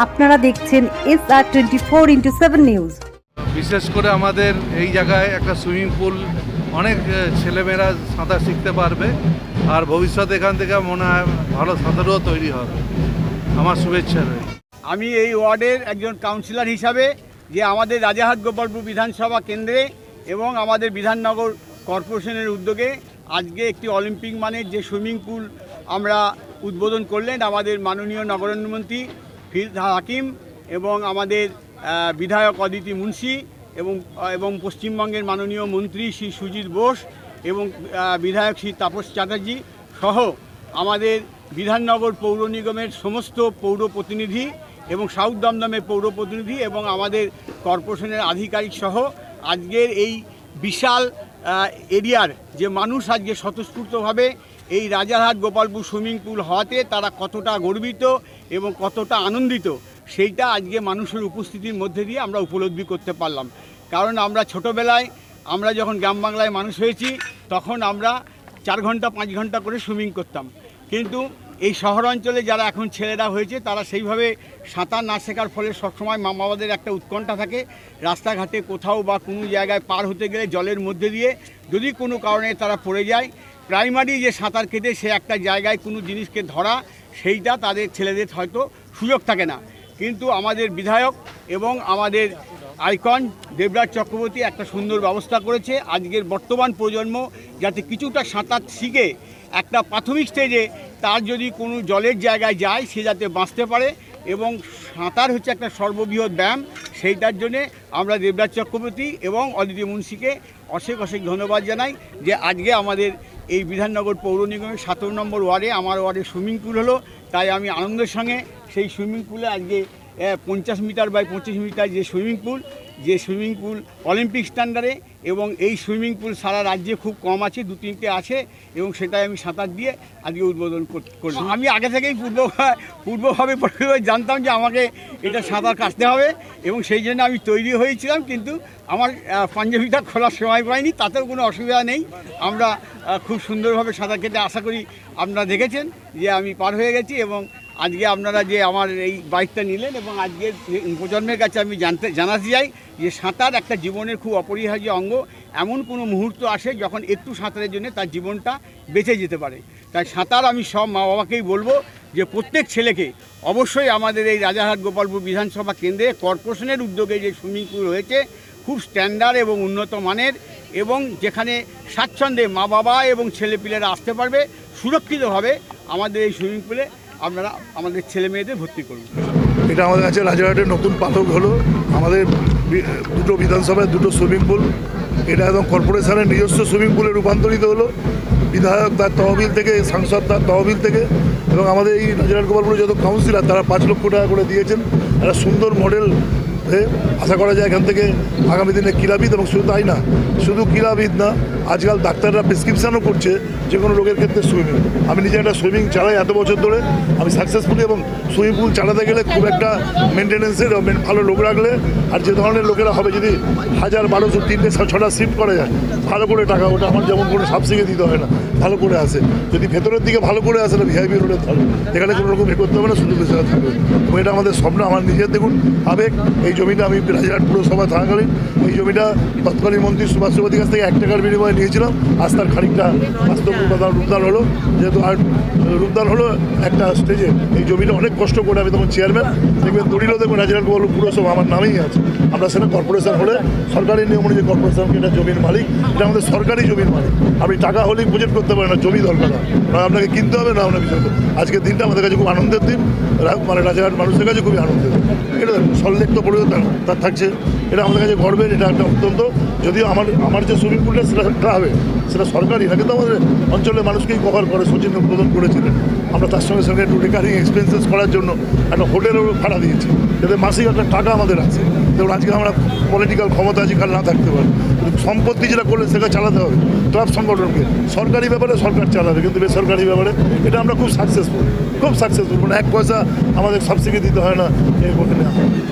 আপনারা দেখছেন SR24x7 news. বিশেষ করে আমাদের এই জায়গায় একটা সুইমিং পুল, অনেক ছেলেমেয়েরা সাঁতার শিখতে পারবে আর ভবিষ্যতে এখান থেকে মনে হয় ভালো সাঁতারও তৈরি হবে। আমার শুভেচ্ছা রয়েছে। আমি এই ওয়ার্ডের একজন কাউন্সিলর হিসাবে যে আমাদের রাজারহাট গোপালপুর বিধানসভা কেন্দ্রে এবং আমাদের বিধাননগর কর্পোরেশনের উদ্যোগে আজকে একটি অলিম্পিক মানের যে সুইমিং পুল আমরা উদ্বোধন করলেন আমাদের মাননীয় নগরায়ণমন্ত্রী ফিরহাদ হাকিম এবং আমাদের বিধায়ক অদিতি মুন্সি এবং পশ্চিমবঙ্গের মাননীয় মন্ত্রী শ্রী সুজিত বোস এবং বিধায়ক শ্রী তাপস চ্যাটার্জি সহ আমাদের বিধাননগর পৌর নিগমের সমস্ত পৌর প্রতিনিধি এবং সাউথ দমদমের পৌর প্রতিনিধি এবং আমাদের কর্পোরেশনের আধিকারিক সহ আজকের এই বিশাল এরিয়ার যে মানুষ আজকে স্বতঃস্ফূর্তভাবে এই রাজারহাট গোপালপুর সুইমিং পুল হওয়াতে তারা কতটা গর্বিত এবং কতটা আনন্দিত সেইটা আজকে মানুষের উপস্থিতির মধ্যে দিয়ে আমরা উপলব্ধি করতে পারলাম। কারণ আমরা ছোটোবেলায় আমরা যখন গ্রাম বাংলায় মানুষ হয়েছি তখন আমরা 4 ঘন্টা 5 ঘন্টা করে সুইমিং করতাম, কিন্তু এই শহরাঞ্চলে যারা এখন ছেলেরা হয়েছে তারা সেইভাবে সাঁতার না শেখার ফলে সবসময় মা বাবাদের একটা উৎকণ্ঠা থাকে রাস্তাঘাটে কোথাও বা কোনো জায়গায় পার হতে গেলে জলের মধ্যে দিয়ে যদি কোনো কারণে তারা পড়ে যায়, প্রাইমারি যে সাঁতার কেটে সে একটা জায়গায় কোনো জিনিসকে ধরা সেইটা তাদের ছেলেদের হয়তো সুযোগ থাকে না। কিন্তু আমাদের বিধায়ক এবং আমাদের আইকন দেবরাজ চক্রবর্তী একটা সুন্দর ব্যবস্থা করেছে আজকের বর্তমান প্রজন্ম যাতে কিছুটা সাঁতার শিখে একটা প্রাথমিক স্টেজে তার যদি কোনো জলের জায়গায় যায় সে যাতে বাঁচতে পারে এবং সাঁতার হচ্ছে একটা সর্ববৃহৎ ব্যায়াম, সেইটার জন্যে আমরা দেবরাজ চক্রবর্তী এবং অদিতি মুন্সিকে অশেষ অশেষ ধন্যবাদ জানাই যে আজকে আমাদের এই বিধাননগর পৌর নিগমের 17 নম্বর ওয়ার্ডে আমার ওয়ার্ডে সুইমিং পুল হলো। তাই আমি আনন্দের সঙ্গে সেই সুইমিং পুলে আজকে 50 মিটার বাই 25 মিটার যে সুইমিং পুল অলিম্পিক স্ট্যান্ডার্ডে এবং এই সুইমিং পুল সারা রাজ্যে খুব কম আছে, 2-3টে আছে এবং সেটাই আমি সাঁতার দিয়ে আজকে উদ্বোধন করলাম। আমি আগে থেকেই পূর্বভাবে জানতাম যে আমাকে এটা সাঁতার কাটতে হবে এবং সেই জন্য আমি তৈরি হয়েছিলাম, কিন্তু আমার পাঞ্জাবিটা খোলার সময় পাইনি, তাতেও কোনো অসুবিধা নেই। আমরা খুব সুন্দরভাবে সাঁতার কেটে আশা করি আপনারা দেখেছেন যে আমি পার হয়ে গেছি এবং আজকে আপনারা যে আমার এই বাইকটা নিলেন এবং আজকের প্রজন্মের কাছে আমি জানাতে চাই যে সাঁতার একটা জীবনের খুব অপরিহার্য অঙ্গ। এমন কোনো মুহূর্ত আসে যখন একটু সাঁতারের জন্য তার জীবনটা বেঁচে যেতে পারে। তাই সাঁতার আমি সব মা বাবাকেই বলবো যে প্রত্যেক ছেলেকে অবশ্যই আমাদের এই রাজারহাট গোপালপুর বিধানসভা কেন্দ্রে কর্পোরেশনের উদ্যোগে যে সুইমিং পুল হয়েছে খুব স্ট্যান্ডার্ড এবং উন্নত মানের এবং যেখানে স্বাচ্ছন্দ্যে মা বাবা এবং ছেলেপিলেরা আসতে পারবে সুরক্ষিতভাবে আমাদের এই সুইমিং পুলে আপনারা আমাদের ছেলে মেয়েদের ভর্তি করুন। এটা আমাদের কাছে রাজারহাটের নতুন পালক হলো। আমাদের দুটো বিধানসভায় দুটো সুইমিং পুল, এটা একদম কর্পোরেশনের নিজস্ব সুইমিং পুলে রূপান্তরিত হলো। বিধায়ক তার তহবিল থেকে, সাংসদ তার তহবিল থেকে এবং আমাদের এই রাজারহাট গোপালপুরের যত কাউন্সিলর তারা 5 লক্ষ টাকা করে দিয়েছেন। একটা সুন্দর মডেল আশা করা যায় এখান থেকে আগামী দিনে ক্রীড়াবিদ, এবং শুধু তাই না, শুধু ক্রীড়াবিদ না, আজকাল ডাক্তাররা প্রেসক্রিপশানও করছে যে কোনো রোগের ক্ষেত্রে সুইমিং। আমি নিজে একটা সুইমিং চালাই এত বছর ধরে, আমি সাকসেসফুলি, এবং সুইমিং পুল চালাতে গেলে খুব একটা মেনটেন্যান্সের ভালো লোক রাখলে আর যে ধরনের লোকেরা হবে যদি 1000, 1200, 3টে 6টা শিফট করা যায় ভালো করে টাকা, ওটা আমার যেমন কোনো সাবসিডি দিতে হয় না, ভালো করে আসে। যদি ভেতরের দিকে ভালো করে আসে না ভিআইপি রোডে থাকবে, এখানে কোনো রকম করতে হবে না, শুধু পেছনে থাকবে। এবং এটা আমাদের স্বপ্ন, আমার নিজের দেখুন আবেগ। এই জমিটা আমি রাজারহাট পুরসভা থাকাকালীন এই জমিটা তৎকালীন মন্ত্রী সুভাষ চক্রবর্তীর কাছ থেকে 1 টাকার বিনিময়ে নিয়েছিলাম। আজ তার খানিকটা বাস্তব রূপদান হলো, যেহেতু আর রূপদান হলো একটা স্টেজে। এই জমিটা অনেক কষ্ট করে আমি তখন চেয়ারম্যান, দেখবেন দড়িলেও দেখবেন রাজারহাট গোপালপুর পুরসভা আমার নামেই আছে। আমরা সেটা কর্পোরেশন হলে সরকারি নিয়ম অনুযায়ী কর্পোরেশনকে এটা জমির মালিক, এটা আমাদের সরকারি জমির মালিক। আপনি টাকা হলেই প্রজেক্ট করতে পারেন না, জমি দরকার হয়, আপনাকে কিনতে হবে না আপনার বিষয়। আজকের দিনটা আমাদের কাছে খুব আনন্দের দিন, মানে রাজারহাট মানুষের কাছে খুবই আনন্দের দিন। এটা সল্লেখ পরিবেশ তার থাকছে, এটা আমাদের কাছে গর্বের। এটা একটা অত্যন্ত, যদিও আমার যে সুইমিং পুলটা সেটা হবে সেটা সরকারি না, কিন্তু আমাদের অঞ্চলের মানুষকেই কভার করে। সচিন উদ্বোধন করেছিলেন, আমরা তার সঙ্গে সঙ্গে একটু রিকারিং এক্সপেন্সেস করার জন্য একটা হোটেলও ভাড়া দিয়েছি, যাতে মাসিক একটা টাকা আমাদের আছে। যেমন আজকে আমরা পলিটিক্যাল ক্ষমতা আজকাল না থাকতে পারি, সম্পত্তি যেটা করলে সেটা চালাতে হবে ক্লাব সংগঠনকে। সরকারি ব্যাপারে সরকার চালাবে, কিন্তু বেসরকারি ব্যাপারে এটা আমরা খুব সাকসেসফুল, মানে 1 পয়সা আমাদের সাবসিডি দিতে হয় না।